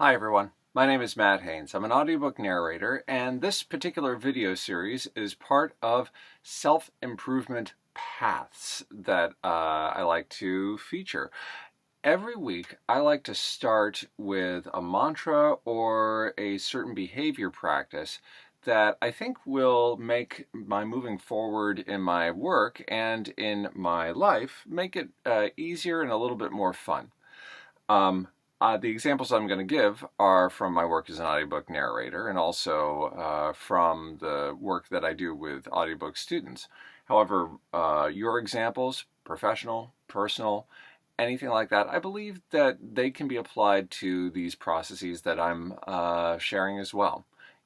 Hi everyone, my name is Matt Haynes. I'm an audiobook narrator, and this particular video series is part of self-improvement paths that I like to feature. Every week I like to start with a mantra or a certain behavior practice that I think will make my moving forward in my work and in my life, make it easier and a little bit more fun. The examples I'm going to give are from my work as an audiobook narrator and also from the work that I do with audiobook students. However, your examples, professional, personal, anything like that, I believe that they can be applied to these processes that I'm sharing as well.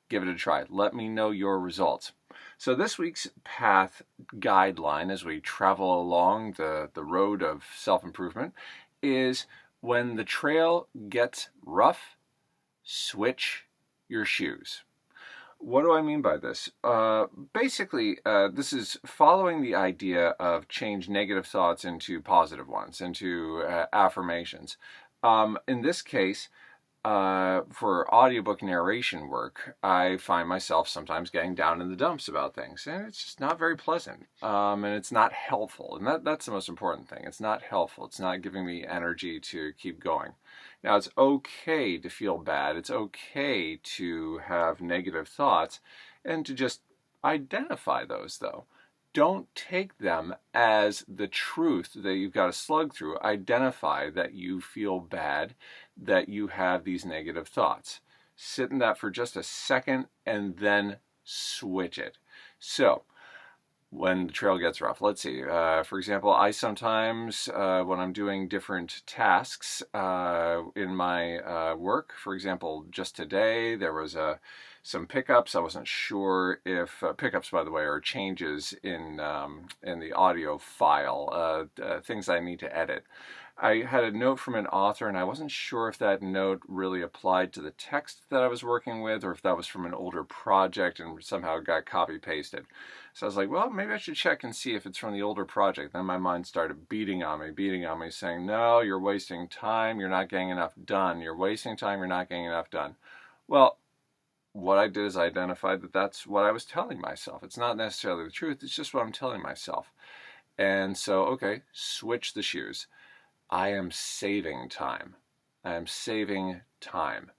Give it a try. Let me know your results. So this week's path guideline as we travel along the road of self-improvement is: when the trail gets rough, switch your shoes. What do I mean by this? Basically, this is following the idea of change negative thoughts into positive ones, into affirmations. In this case, for audiobook narration work, I find myself sometimes getting down in the dumps about things, and it's just not very pleasant, and it's not helpful, and that's the most important thing. It's not helpful. It's not giving me energy to keep going. Now, it's okay to feel bad. It's okay to have negative thoughts and to just identify those, though. Don't take them as the truth that you've got to slug through. Identify that you feel bad, that you have these negative thoughts. Sit in that for just a second and then switch it. So, when the trail gets rough, let's see. For example, I sometimes, when I'm doing different tasks in my work, for example, just today there was some pickups. I wasn't sure if pickups, by the way, are changes in the audio file, things I need to edit. I had a note from an author, and I wasn't sure if that note really applied to the text that I was working with, or if that was from an older project and somehow got copy-pasted. So I was like, well, maybe I should check and see if it's from the older project. Then my mind started beating on me, saying, no, you're wasting time, you're not getting enough done. You're wasting time, you're not getting enough done. Well, what I did is I identified that that's what I was telling myself. It's not necessarily the truth, it's just what I'm telling myself. And so, okay, switch the shoes. I am saving time. I am saving time.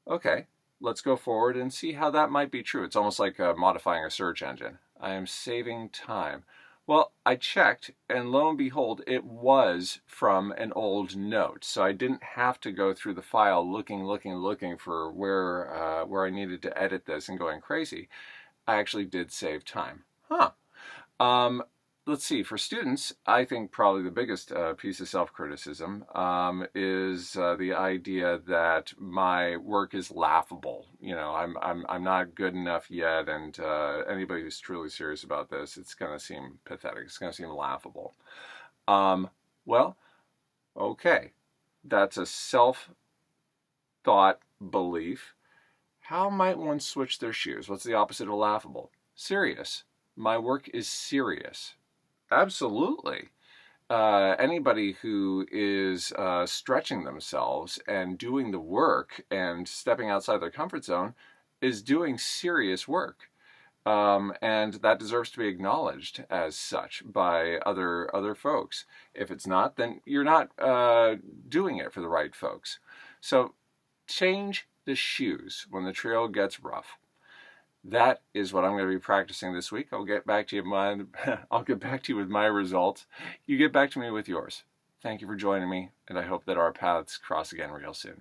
Okay, let's go forward and see how that might be true. It's almost like modifying a search engine. I am saving time. Well, I checked, and lo and behold, it was from an old note. So I didn't have to go through the file looking for where I needed to edit this and going crazy. I actually did save time. Let's see, for students, I think probably the biggest piece of self-criticism is the idea that my work is laughable. You know, I'm not good enough yet, and anybody who's truly serious about this, it's going to seem pathetic. It's going to seem laughable. Well, okay, that's a self-thought belief. How might one switch their shoes? What's the opposite of laughable? Serious. My work is serious. Absolutely. Anybody who is stretching themselves and doing the work and stepping outside their comfort zone is doing serious work. And that deserves to be acknowledged as such by other folks. If it's not, then you're not doing it for the right folks. So change the shoes when the trail gets rough. That is what I'm going to be practicing this week. I'll get back to you with my results. You get back to me with yours. Thank you for joining me, and I hope that our paths cross again real soon.